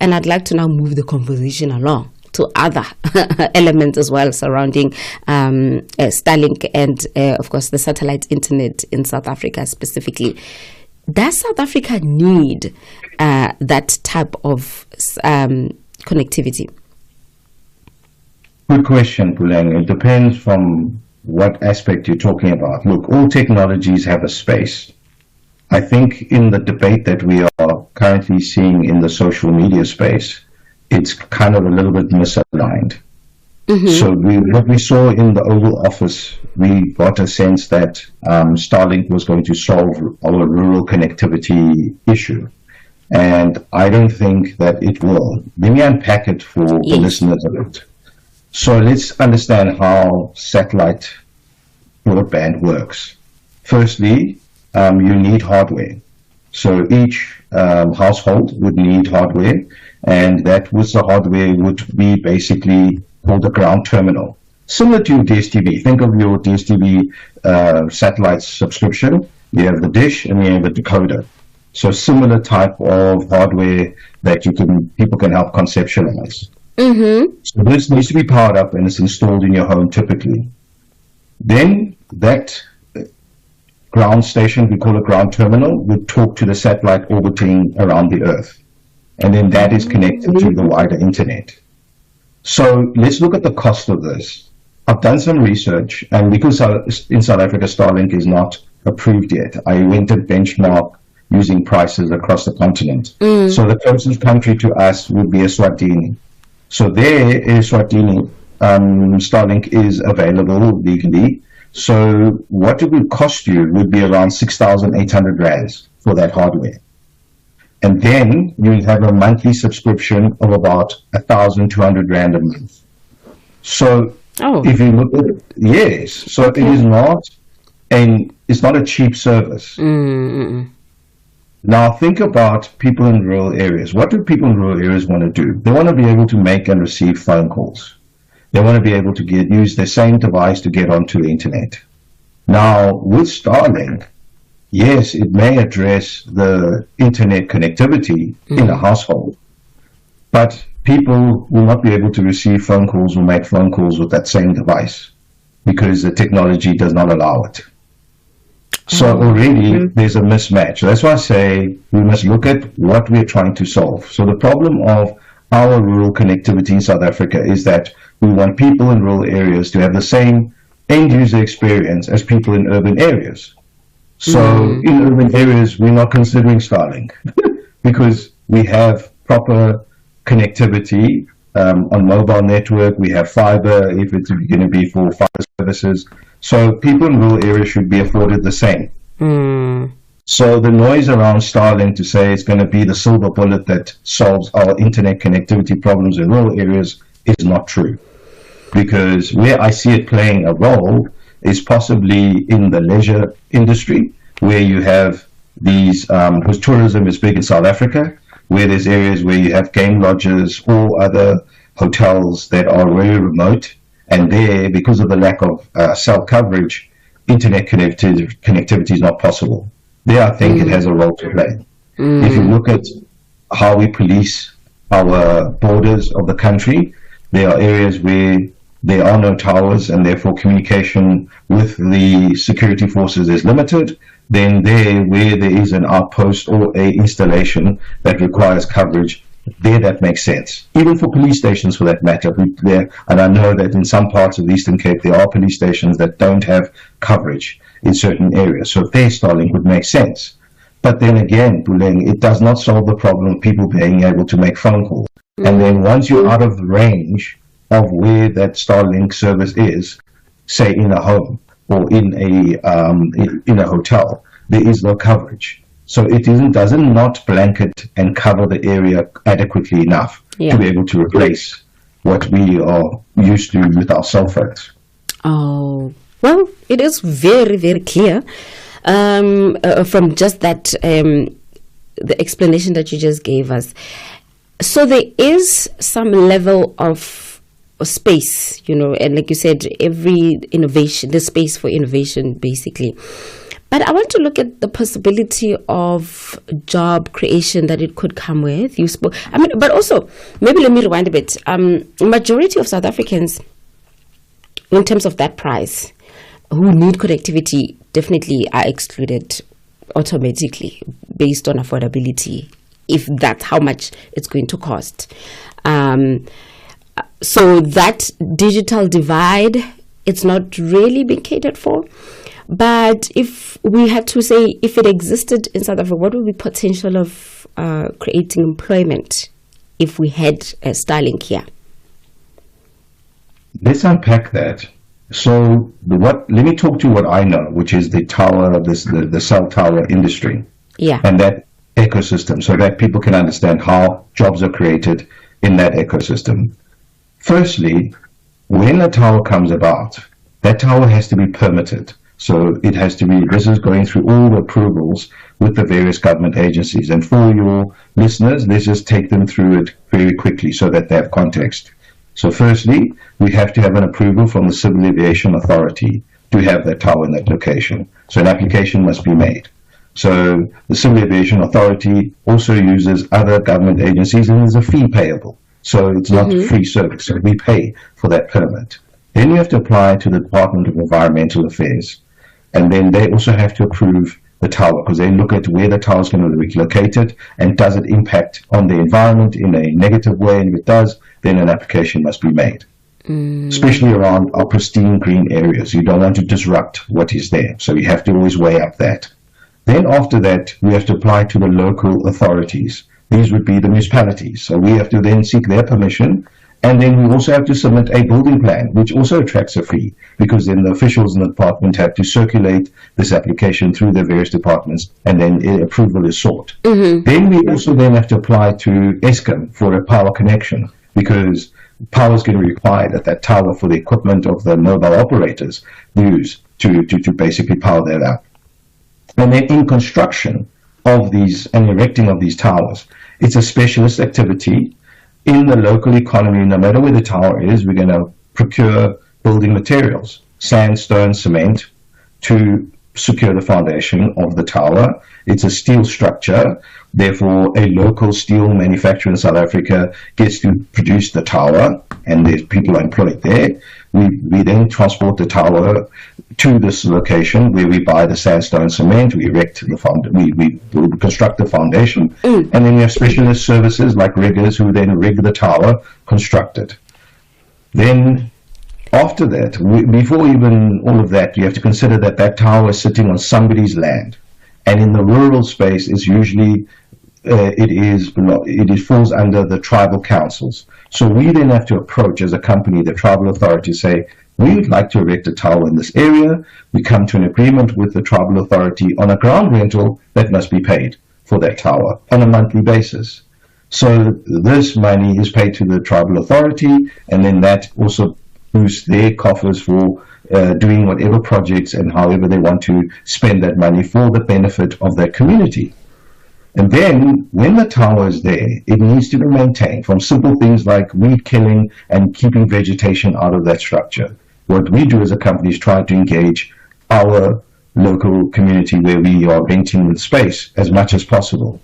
And I'd like to now move the conversation along to other elements as well surrounding Starlink and, of course, the satellite internet in South Africa specifically. Does South Africa need that type of connectivity? Good question, Puleng. It depends from what aspect you're talking about. Look, all technologies have a space. I think in the debate that we are currently seeing in the social media space, it's kind of a little bit misaligned. So what we saw in the Oval Office, we got a sense that Starlink was going to solve our rural connectivity issue. And I don't think that it will. Let me unpack it for the listeners a bit. So let's understand how satellite broadband works. Firstly, you need hardware. So each household would need hardware, and that with the hardware would be basically called a ground terminal. Similar to your DSTV. Think of your DSTV satellite subscription. You have the dish and you have a decoder. So similar type of hardware that people can help conceptualize. So this needs to be powered up and it's installed in your home typically. Then that ground station, we call it ground terminal, would talk to the satellite orbiting around the Earth. And then that is connected to the wider internet. So let's look at the cost of this. I've done some research, and because in South Africa Starlink is not approved yet, I went and benchmarked using prices across the continent. So the closest country to us would be Eswatini. So there in Eswatini, Starlink is available legally. So what it would cost you would be around 6,800 rands for that hardware. And then you have a monthly subscription of about 1,200 rand a month. So if you look at it, yes, so it is not, and it's not a cheap service. Now think about people in rural areas. What do people in rural areas want to do? They want to be able to make and receive phone calls. They want to be able to use the same device to get onto the internet. Now with Starlink, yes, it may address the internet connectivity in a household, but people will not be able to receive phone calls or make phone calls with that same device because the technology does not allow it. So already there's a mismatch. That's why I say we must look at what we're trying to solve. So the problem of our rural connectivity in South Africa is that we want people in rural areas to have the same end user experience as people in urban areas. So in urban areas, we're not considering Starlink because we have proper connectivity on mobile network. We have fiber if it's going to be for fiber services. So people in rural areas should be afforded the same. So the noise around Starlink to say it's going to be the silver bullet that solves our internet connectivity problems in rural areas is not true. Because where I see it playing a role is possibly in the leisure industry, where you have these, because tourism is big in South Africa, where there's areas where you have game lodges or other hotels that are very remote, and there, because of the lack of cell coverage, internet connectivity is not possible. There, I think it has a role to play. If you look at how we police our borders of the country, there are areas where there are no towers and therefore communication with the security forces is limited. Then there, where there is an outpost or a installation that requires coverage, there that makes sense. Even for police stations for that matter. And I know that in some parts of Eastern Cape there are police stations that don't have coverage in certain areas. So their Starlink would make sense. But then again, Puleng, it does not solve the problem of people being able to make phone calls. And then once you're out of the range of where that Starlink service is, say in a home or in a hotel, there is no coverage. So it doesn't not blanket and cover the area adequately enough to be able to replace what we are used to with our cell phones. Oh, well, it is very, very clear from just that, the explanation that you just gave us. So there is some level of space, and like you said, every innovation, the space for innovation, basically. But I want to look at the possibility of job creation that it could come with. You spoke, but also, maybe let me rewind a bit. Majority of South Africans, in terms of that price, who need connectivity, definitely are excluded automatically based on affordability, if that's how much it's going to cost. So that digital divide, it's not really being catered for. But if we had to say, if it existed in South Africa, what would be potential of creating employment if we had Starlink here? Let's unpack that. So let me talk to what I know, which is the tower, the cell tower industry, and that ecosystem, so that people can understand how jobs are created in that ecosystem. Firstly, when a tower comes about, that tower has to be permitted. So it has to be, this is going through all the approvals with the various government agencies. And for your listeners, let's just take them through it very quickly so that they have context. So firstly, we have to have an approval from the Civil Aviation Authority to have that tower in that location. So an application must be made. So the Civil Aviation Authority also uses other government agencies, and there's a fee payable. So it's not free service. So we pay for that permit. Then you have to apply to the Department of Environmental Affairs. And then they also have to approve the tower, because they look at where the tower is going to be located and does it impact on the environment in a negative way. And if it does, then an application must be made, especially around our pristine green areas. You don't want to disrupt what is there. So you have to always weigh up that. Then after that, we have to apply to the local authorities. These would be the municipalities. So we have to then seek their permission. And then we also have to submit a building plan, which also attracts a fee, because then the officials in the department have to circulate this application through the various departments, and then approval is sought. Then we also then have to apply to ICYMI for a power connection, because power is going to be required at that tower for the equipment of the mobile operators use to basically power that up. And then in construction of these and erecting of these towers, it's a specialist activity. In the local economy, no matter where the tower is, we're going to procure building materials, sandstone, cement, to secure the foundation of the tower. It's a steel structure. Therefore, a local steel manufacturer in South Africa gets to produce the tower, and there's people employed there. We then transport the tower to this location where we buy the sandstone cement, we erect the we construct the foundation, and then we have specialist services like riggers who then rig the tower, construct it. Then after that, before even all of that, you have to consider that that tower is sitting on somebody's land, and in the rural space, it's usually it falls under the tribal councils. So we then have to approach, as a company, the tribal authority, say, we would like to erect a tower in this area. We come to an agreement with the tribal authority on a ground rental that must be paid for that tower on a monthly basis. So this money is paid to the tribal authority, and then that also boosts their coffers for doing whatever projects and however they want to spend that money for the benefit of that community. And then, when the tower is there, it needs to be maintained, from simple things like weed killing and keeping vegetation out of that structure. What we do as a company is try to engage our local community where we are renting the space as much as possible.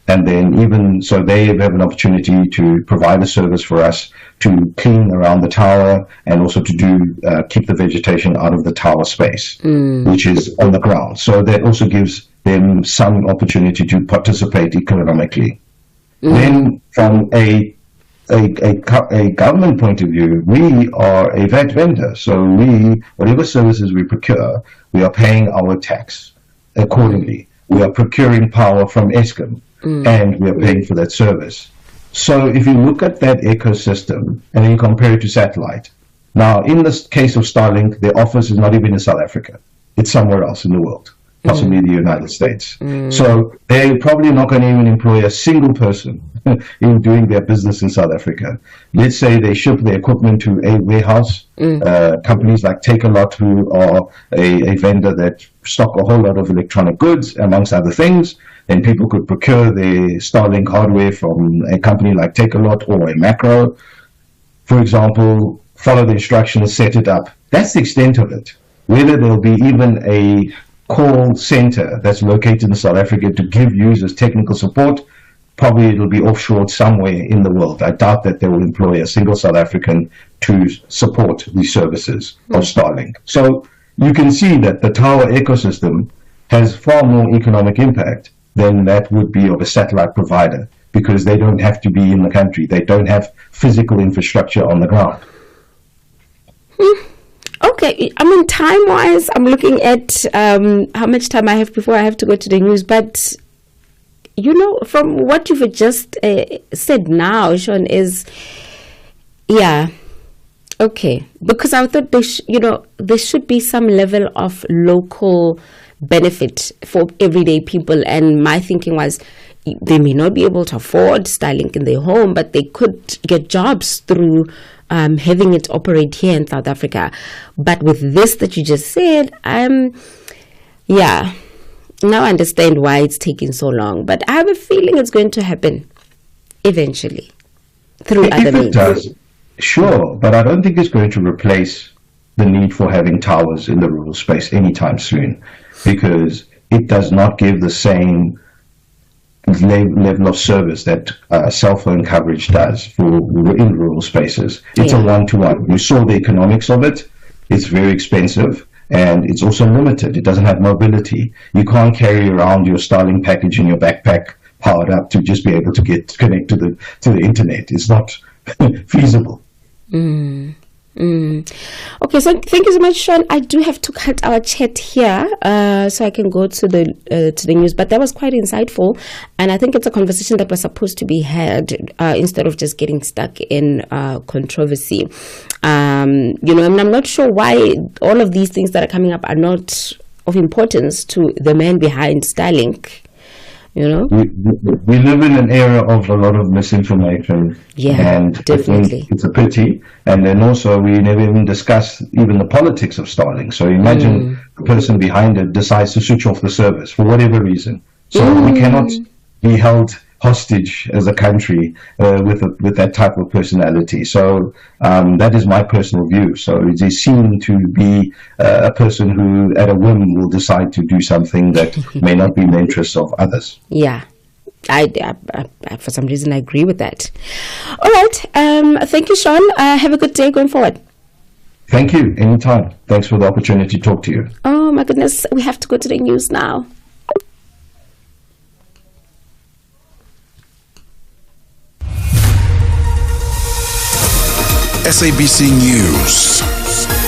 And then even so, they have an opportunity to provide a service for us to clean around the tower, and also to keep the vegetation out of the tower space, which is on the ground. So that also gives them some opportunity to participate economically. Then from a government point of view, we are a VAT vendor. So whatever services we procure, we are paying our tax accordingly. We are procuring power from ICYMI, and we are paying for that service. So if you look at that ecosystem and then you compare it to satellite, now in this case of Starlink, their office is not even in South Africa. It's somewhere else in the world, possibly the United States. So they're probably not going to even employ a single person in doing their business in South Africa. Let's say they ship their equipment to a warehouse, companies like Take-A-Lot, who are a vendor that stock a whole lot of electronic goods, amongst other things. Then people could procure their Starlink hardware from a company like Take-A-Lot or a Macro, for example, follow the instructions, set it up. That's the extent of it. Whether there'll be even call center that's located in South Africa to give users technical support, probably it'll be offshore somewhere in the world. I doubt that they will employ a single South African to support the services of Starlink. So you can see that the tower ecosystem has far more economic impact than that would be of a satellite provider, because they don't have to be in the country. They don't have physical infrastructure on the ground. Okay, I mean, time-wise, I'm looking at how much time I have before I have to go to the news. But, you know, from what you've just said now, Sean, is, yeah, okay. Because I thought, there should be some level of local benefit for everyday people. And my thinking was, they may not be able to afford Starlink in their home, but they could get jobs through having it operate here in South Africa. But with this that you just said, now I understand why it's taking so long. But I have a feeling it's going to happen eventually through other means. If it does, sure, but I don't think it's going to replace the need for having towers in the rural space anytime soon, because it does not give the same level of service that cell phone coverage does in rural spaces. It's a one-to-one. You saw the economics of it. It's very expensive, and it's also limited. It doesn't have mobility. You can't carry around your Starlink package in your backpack powered up to just be able to get connected to the internet. It's not feasible. Okay, so thank you so much, Sean. I do have to cut our chat here, so I can go to the news. But that was quite insightful, and I think it's a conversation that was supposed to be had instead of just getting stuck in controversy. And I'm not sure why all of these things that are coming up are not of importance to the man behind Starlink. We live in an era of a lot of misinformation, and definitely. I think it's a pity. And then also we never even discuss even the politics of Starlink. So imagine the person behind it decides to switch off the service for whatever reason. So we cannot be held hostage as a country with that type of personality. So that is my personal view. So it is seen to be a person who at a whim will decide to do something that may not be in the interests of others. Yeah. I for some reason I agree with that. All right. Thank you, Sean. Have a good day going forward. Thank you. Anytime. Thanks for the opportunity to talk to you. Oh my goodness. We have to go to the news now. SABC News.